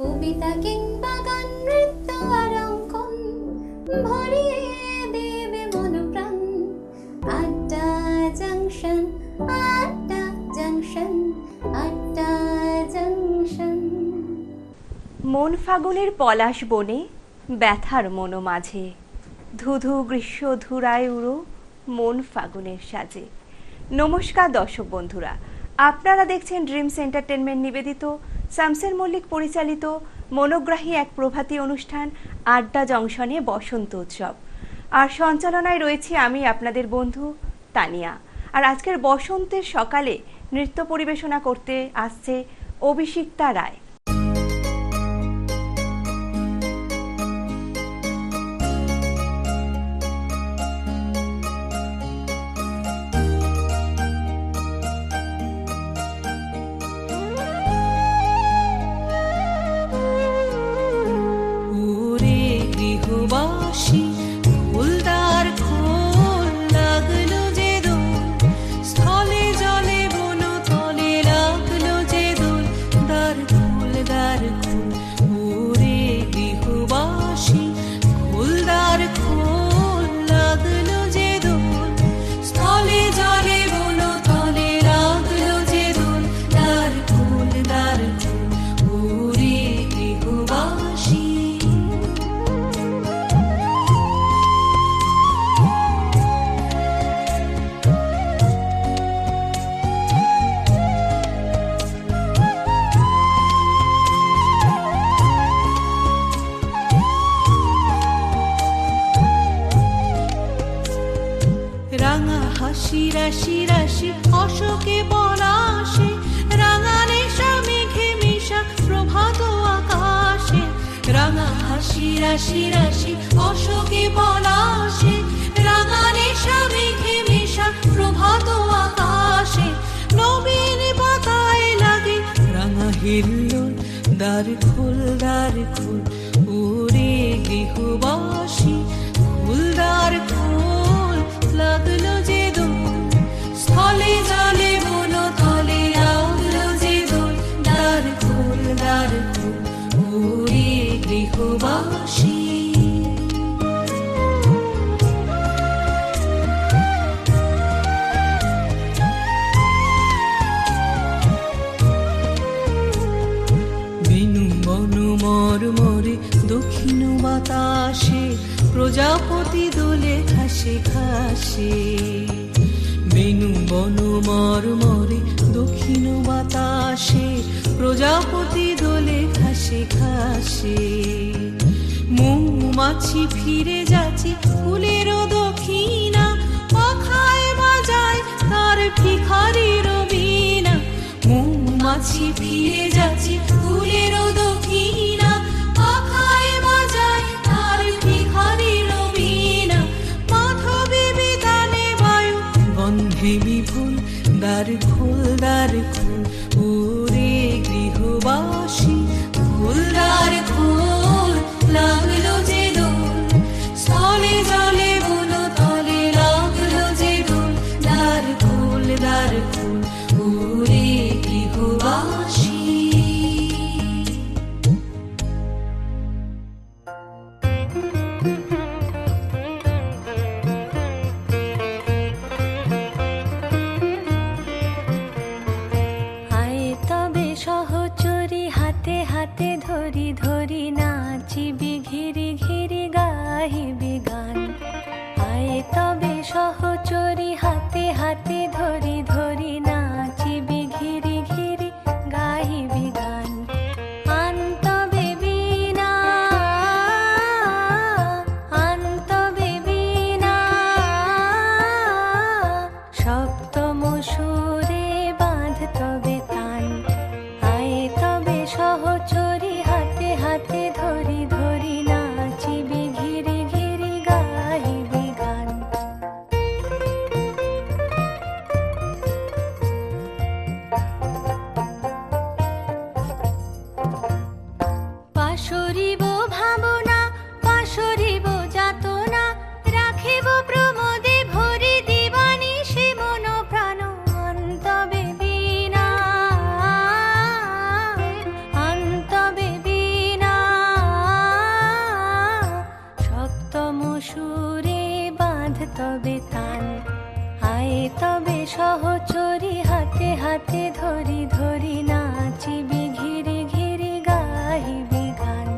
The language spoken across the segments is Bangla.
কবিতা কিংবা গান, নৃত্য আর অঙ্কন ভরিয়ে দেবে মন প্রাণ। আড্ডা জাংশন, আড্ডা জাংশন, আড্ডা জাংশন। মন ফাগুনের পলাশ বনে ব্যথার মনো মাঝে, ধুধু গ্রীষ্ম ধুরায় উড়ো মন ফাগুনের সাজে। নমস্কার দর্শক বন্ধুরা, আপনারা দেখছেন ড্রিমস এন্টারটেনমেন্ট নিবেদিত শামসের মল্লিক পরিচালিত মনোগ্রাহী এক প্রভাতী অনুষ্ঠান আড্ডা জংশনে বসন্ত উৎসব। আর সঞ্চালনায় রয়েছি আমি আপনাদের বন্ধু তানিয়া। আর আজকের বসন্তের সকালে নৃত্য পরিবেশনা করতে আসছে অভিষিক্তা রায়। রাশি রাশি অশোকে পলাশে, রাঙা নেশা মেঘে মিশা প্রভাত আকাশে। রাঙা হাসি রাশি রাশি অশোকে পলাশে, রাঙা নেশা মেঘে মিশা প্রভাত আকাশে। নবীন পাতায় লাগে রাঙা হিল্লোল, দ্বার খোল ওরে গৃহবাসী, খোল দ্বার খোল। লাগলো যে দোল স্থলে জলে বন তলে, লাগলো যে দোল দ্বার খোল ওরে গৃহবাসী। বেনু বনু মরমরে দক্ষিণ বাতাসে, প্রজাপতি দোলে ঘাসে ঘাসে। বেনু বনু মরমরে দক্ষিণ বাতাসে, প্রজাপতি দোলে ঘাসে ঘাসে। মৌমাছি ফিরে যাচ্ছে ফুলেরও দক্ষিণা, পাখায় বাজায় তার ভিখারির বীণা। মৌমাছি ফিরে যাচ্ছে ফুলেরও দক্ষিণা, পাখায় বাজায় তার ভিখারির বীণা। মাধবী বিতানে বায়ু গন্ধে বিপুল, দ্বার খোল ওরে গৃহবাসী, খোল দ্বার খোল। লাগলো যে দোল স্থলে জলে বন তলে, লাগলো যে দোল দ্বার খোল ওরে গৃহবাসী। ধরি ধরি নাচিবি ঘিরি ঘিরি গাহিবি গান। আয়ে তবে সহচরি হাতে হাতে ধরি ধরি নাচিবি ঘিরি ঘিরি গাহিবি গান। আনতবে বীণা আনতবে বীণা, সপ্তম সুরে বাঁধ তবে তান। আয়ে তবে সহচরি হাতে হাতে ধরি ধরি নাচিবি ঘিরি ঘিরি গাহিবি গান। পাশরিব ভাবনা পাশরিব যাতনা, রাখিব প্রমোদে ভরি দিবানিশি মন প্রাণ। অন্তবে বীণা অন্তবে বীণা, সহচরি হাতে হাতে ধরি ধরি নাচিবি ঘিরি ঘিরি গাহিবি গান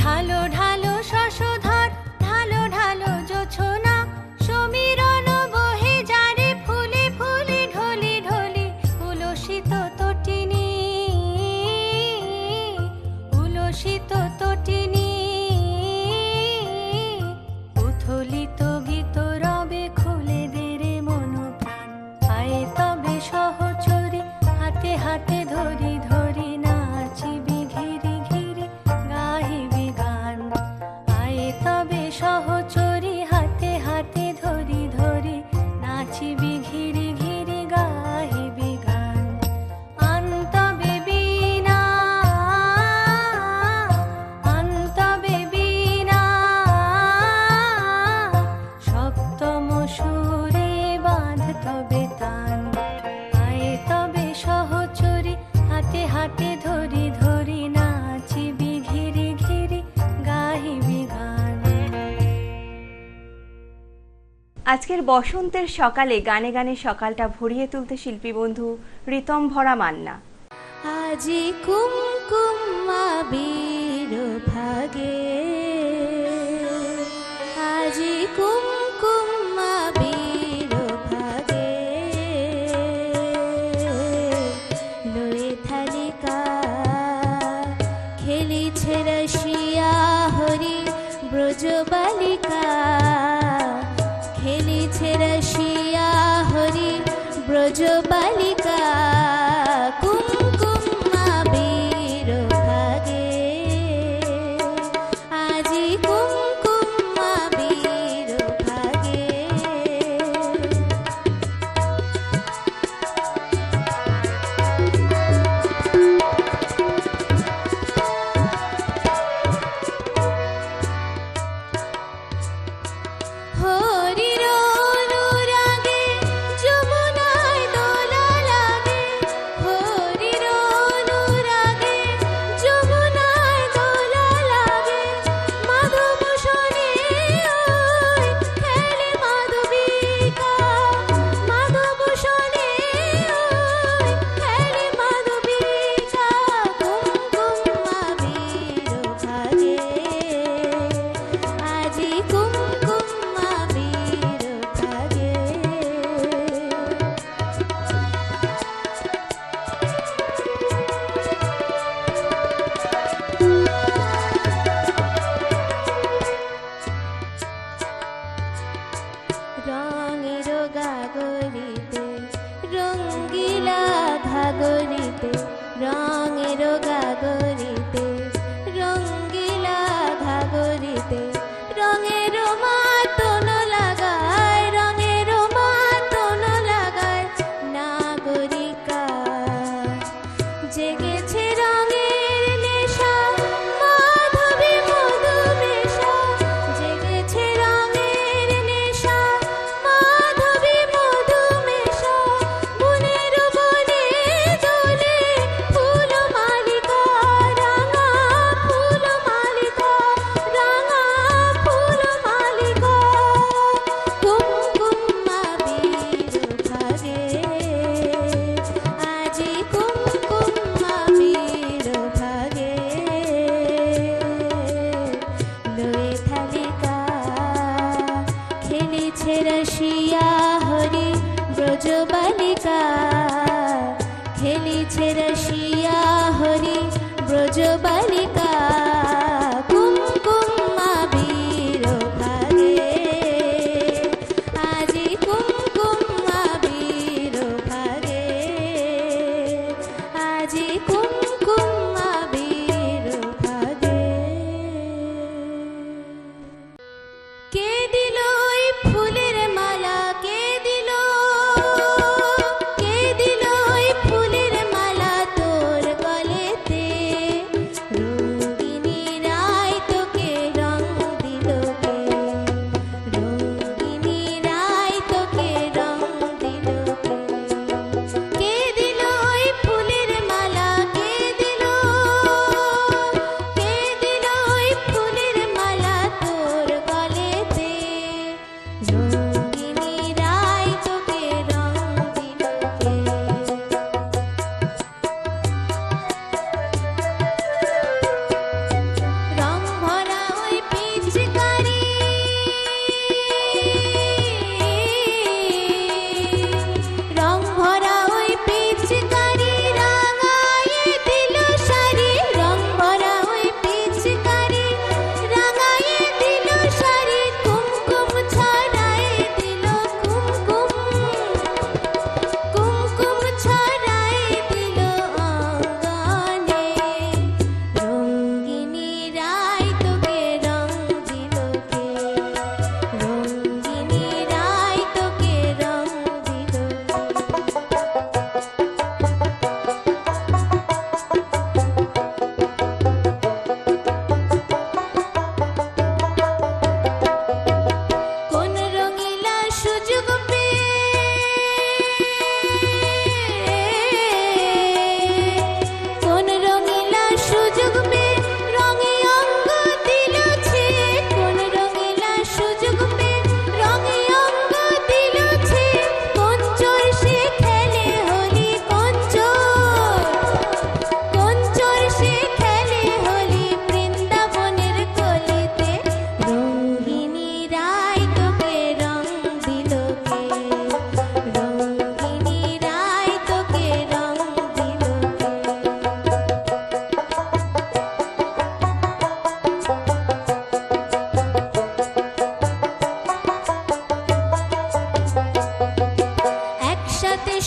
ঢালো ঢালো শশধর ঢালো ঢালো জোছনা সমীরণ বহে যারে ফুলে ফুলে ঢলি ঢলি উলসিত তটিনী উলসিত তটিনী উথলিত গীত রবে খুলে দেরে মন প্রাণ আয়ে তবে সহচরি হাতে হাতে ধরি ধরি নাচিবি ঘিরি ঘিরি গাহিবি গান আয়ে তবে সহচরি হাতে হাতে ধরি ধরি নাচিবি ঘিরি ঘিরি গাহিবি গান আন্তবে বীণা আন্তবে বীণা সপ্তম সুরে বাঁধ তবে তান আয়ে তবে সহচরি হাতে হাতে ধরি ধরি নাচিবি ঘিরি ঘিরি গাহিবি গান আজকের বসন্তের সকালে গানে গানে সকালটা ভরিয়ে তুলতে শিল্পী বন্ধু ঋতম ভরা মান্না। আজি কুমকুম আবির ভাগে আজি কুমকুম আবির ভাগে লয়ে থালিকা খেলিছে রসিয়া হরি ব্রজ বালিকা খেলিছে রসিয়া হরি ব্রজ বালিকা কুমকুম আবির ভাগে আজি কুমকুম আবির ভাগে হরির অনুরাগে যমুনায় দোলা লাগে হরির অনুরাগে যমুনায় দোলা লাগে মাধব শোনে ওই খেলে মাধবিকা মাধব শোনে ওই খেলে মাধবিকা কুমকুম আবির ভাগে আজি কুমকুম আবির ভাগে রঙের গাগরিতে রঙ্গিলা ঘাগরিতে রঙের গাগরিতে রঙ্গিলা ঘাগরিতে রঙের মাতন লাগায় রঙের মাতন লাগায় নাগরিকা জেগেছে রঙের নেশা মাধবী মধুমেশা জেগেছে রঙের নেশা মাধবী মধুমেশা বনের বনে দোলে ফুল মালিকা রাঙা ফুল মালিকা রাঙা ফুল মালিকা কুমকুম আবির ভাগে আজি কুমকুম আবির ভাগে লয়ে থালিকা খেলিছে রসিয়া হরি ব্রজ বালিকা খেলিছে রসিয়া হরি ব্রজ বালিকা কুমকুম আবির ভাগে আজি কুমকুম আবির ভাগে আজি কুমকুম আবির ভাগে কে দিল ওই ফুলের মালা কে দিল ওই ফুলের মালা তোর গলেতে রঙ্গিনী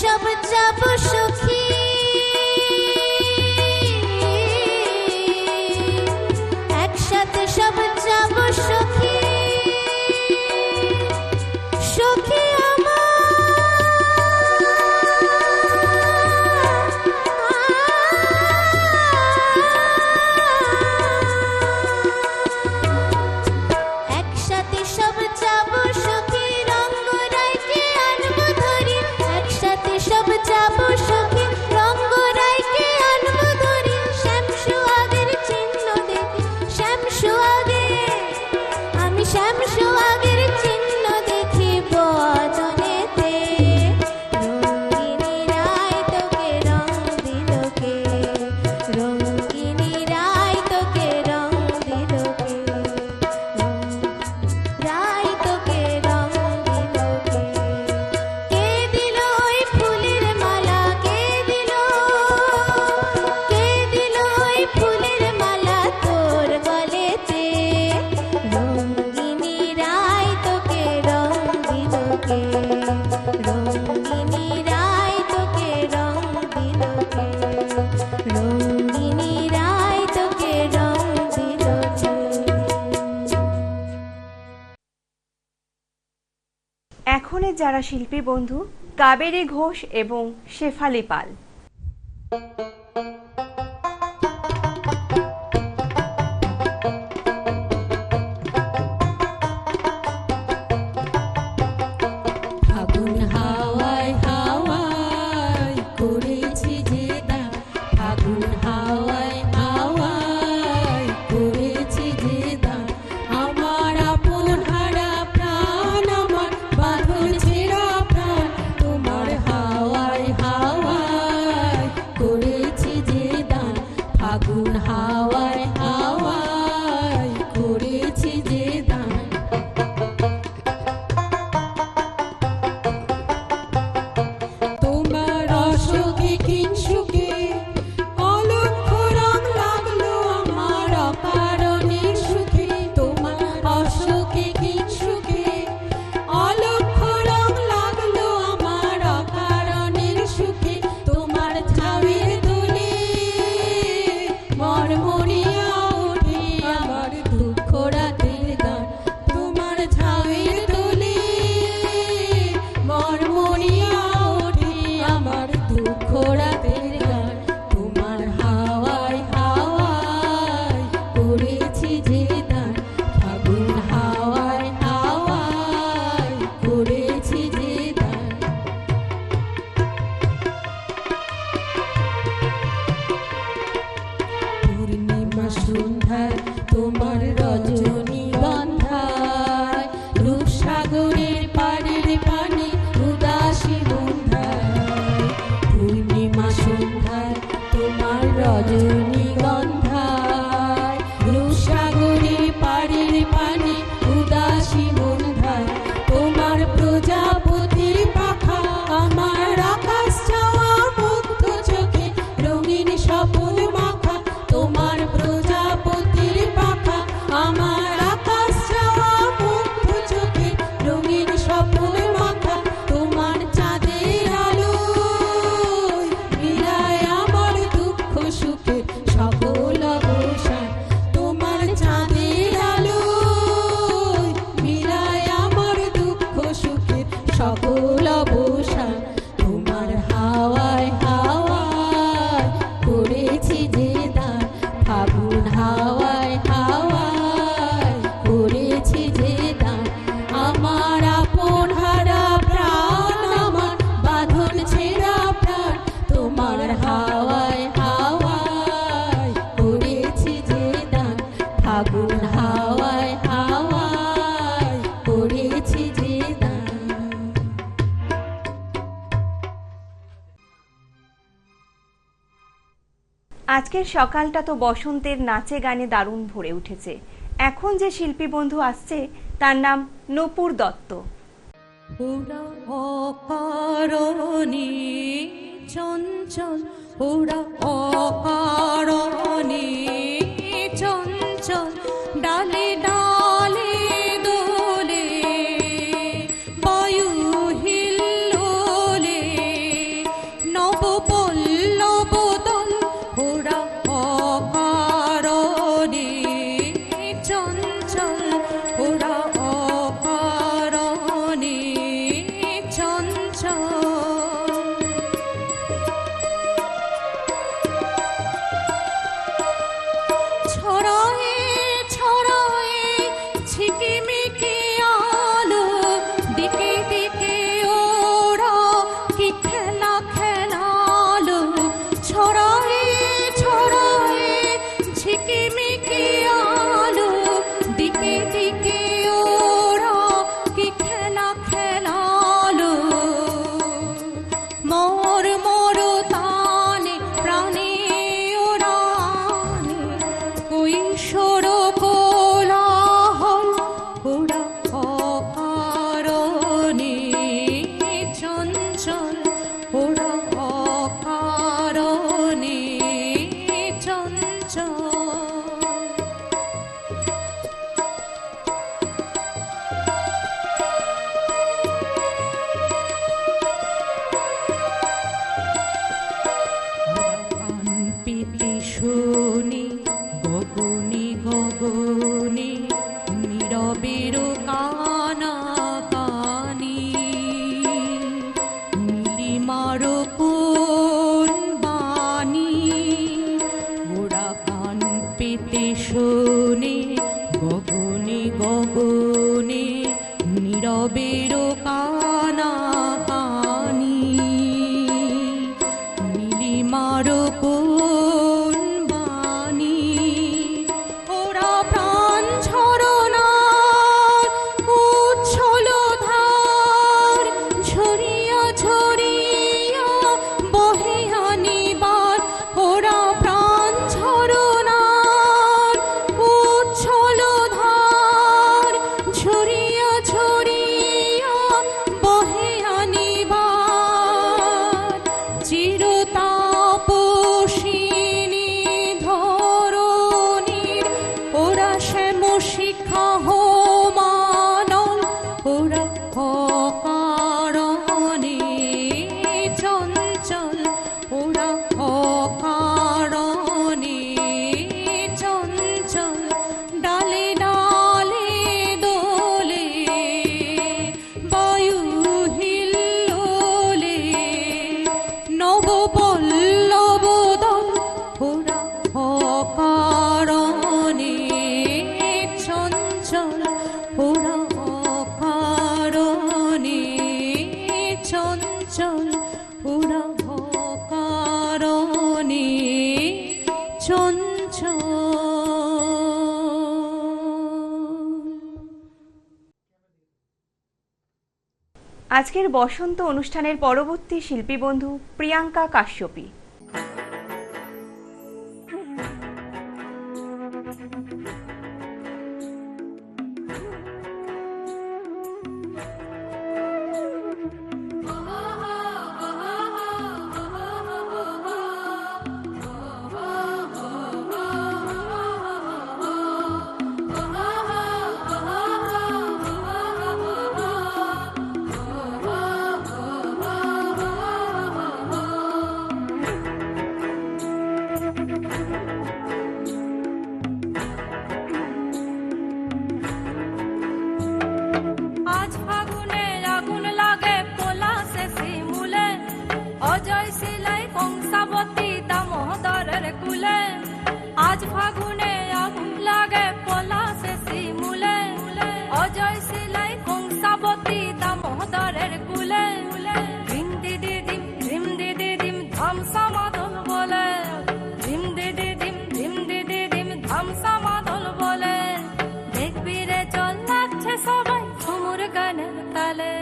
সব যাব সখী, একসাথে সব যাব সখী, সখী একসাথে সব যাব সখী, রঙ্গরাইকে আনবো ধরি, একসাথে সব যাব সখী, রঙ্গরাইকে আনবো ধরি, শ্যাম সোহাগের চিহ্ন দেখি, শ্যাম সোহাগে, আমি শ্যাম সোহাগের চিহ্ন দেখি বদনেতে, রঙ্গিনী রায় তোকে রং দিল কে, রঙ্গিনী রায় তোকে রং দিল কে, রায় তোকে রং দিল কে, কে দিল ওই ফুলের মালা, কে দিল ওই ফুলের মালা তোর গলেতে, রঙ্গিনী রায় তোকে রং দিল কে, রঙ্গিনী রায় তোকে রং দিল কে, রঙ্গিনী রায় তোকে রং দিল কে। এখনের যারা শিল্পী বন্ধু কাবেরী ঘোষ এবং শেফালি পাল। ফাগুন হাওয়ায় হাওয়ায় করেছি যে দান, ফাগুন হাওয়ায় হাওয়ায় করেছি যে দান, আমার আপন হারা প্রাণ, আমার বাঁধন ছেঁড়া প্রাণ, তোমার হাওয়ায় হাওয়ায় করেছি যে দান, ফাগুন হাওয়ায় হাওয়ায় করেছি যে দান। তোমার অসুখে কিংসুকে অলক্ষ রং লাগলো আমার অকারণের সুখে, তোমার অসুখে কিংসুকে অলক্ষ রং লাগলো আমার অকারণের সুখে, তোমার ছাউয়ের দোলে মরমরিয়া ওঠে আমার দুঃখ রাতের গান, তোমার ছাউয়ের দোলে মরমরিয়া ওঠে আমার দুঃখ রাতের গান, তোমার হাওয়ায় হাওয়ায় করেছি যে দান, ফাগুন হাওয়ায় হাওয়ায় করেছি যে দান। পূর্ণিমা সন্ধ্যায় তোমার রজনীগন্ধায়, রূপসাগরের পাড়ের পানে উদাসী বন্ধায়, পূর্ণিমা সন্ধ্যায় তোমার রজনীগন্ধায়, রূপসাগরের পাড়ের পানে উদাসী বন্ধায়, তোমার প্রজাপতির পাখা আমার আকাশ চাওয়া মুগ্ধ চোখে রঙিন স্বপন মাখা, তোমার প্রজাপতির পাখা আমার আকাশ চাওয়া মুগ্ধ চোখে রঙিন স্বপন মাখা, তোমার চাঁদের আলো মিলায় আমার দুঃখ সুখে সকল অবসান, তোমার চাঁদের আলো মিলায় আমার দুঃখ সুখে সকল অবসান, তোমার হাওয়ায় হাওয়ায় করেছি যে দান, ফাগুন হাওয়ায় হাওয়ায় করেছি যে দান, আমার আপন হারা প্রাণ, আমার বাঁধন ছেঁড়া প্রাণ, তোমার হাওয়ায় হাওয়ায় করেছি যে দান, ফাগুন হাওয়ায় হাওয়ায় করেছি যে দান। আজকের সকালটা তো বসন্তের নাচে গানে দারুণ ভরে উঠেছে। এখন যে শিল্পী বন্ধু আসছে তার নাম নূপুর দত্ত। ওরা অকারণে চঞ্চল, ওরা অকারণে চঞ্চল, ডালে ডালে দোলে বায়ু হিল্লোলে, চঞ্চল ওরা ভকারণে চঞ্চল। আজকের বসন্ত অনুষ্ঠানের পরবর্তী শিল্পী বন্ধু প্রিয়াঙ্কা কাশ্যপী। আজ ফাগুনে আগুন লাগে পলাশে শিমুলে, অজয় শিলাই কংসাবতী দামোদরের কুলে। আজ ফাগুনে আগুন লাগে পলাশে শিমুলে, অজয় শিলাই কংসাবতী দামোদরের কুলে। ধিম দিদি ধিম ধিম দিদি ধিম ধামসা মাদল বলে, ধিম দিদি ধিম ধিম দিদি ধিম ধামসা মাদল বলে। দেখবি রে চল লাগছে সবাই ঝুমুর গানের তালে।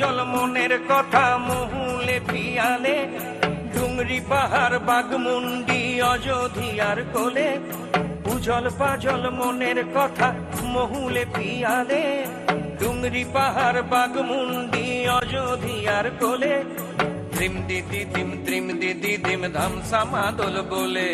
জল মনের কথা মহুলে পিয়ালে, ডুংরি পাহাড় বাগমুন্ডি অযোধ্যার কোলে। উজল পাজল মনের কথা মহুলে পিয়ালে, ডুংরি পাহাড় বাগমুন্ডি অযোধ্যার কোলে। ত্রিম দিদি দিম ধামসা মাদল বলে,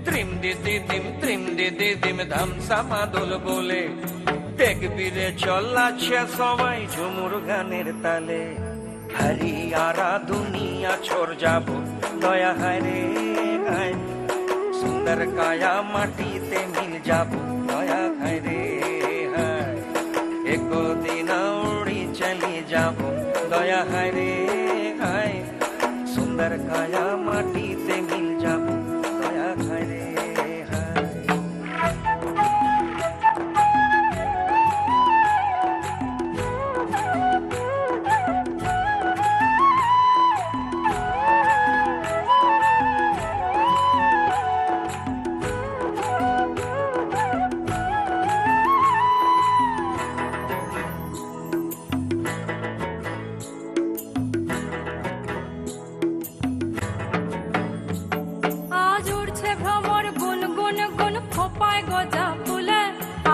ত্রিম দিদি দিম ধামসা মাদল বলে। দেখবি রে চল্লাছে সবাই ঝুমুর গানের তালে। হরিয়ারা দুনিয়া ছোড় যাবো দয়া হায় রে হায়, সুন্দর কায়া মাটিতে মিল যাবো দয়া হায় রে হায়। একদিন উড়ি চলি যাবো দয়া হায় রে হায়, সুন্দর কায়া মাটিতে মিল যাবো দয়া হায় রে হায়।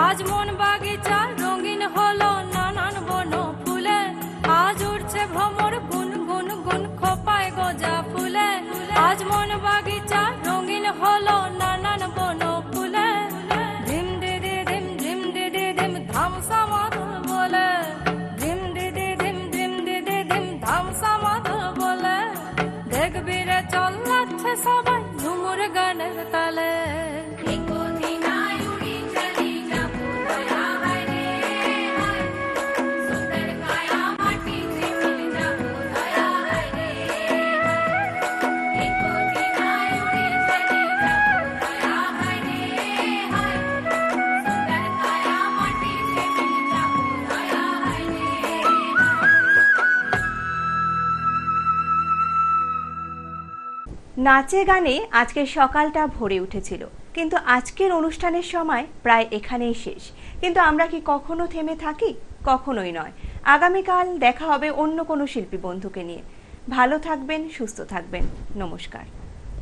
আজ মন বাগিচা রঙিন হলো নানান বন ফুলে। আজ উঠছে ভ্রমর গুন গুন গুন খোপায় গজা ফুলে। আজ মন বাগিচা রঙিন হলো নানান বন ফুলে। ধিম দিদি ধিম ধিম দিদি ধিম ধামসা মাদল বলে, ধিম দিদি ধিম ধিম দিদি ধিম ধামসা মাদল বলে। দেখবি রে চল লাগছে সবাই ঝুমুর গানের তালে। নাচে গানে আজকের সকালটা ভরে উঠেছিল, কিন্তু আজকের অনুষ্ঠানের সময় প্রায় এখানেই শেষ। কিন্তু আমরা কি কখনো থেমে থাকি? কখনোই নয়। আগামীকাল দেখা হবে অন্য কোনো শিল্পী বন্ধুকে নিয়ে। ভালো থাকবেন, সুস্থ থাকবেন। নমস্কার।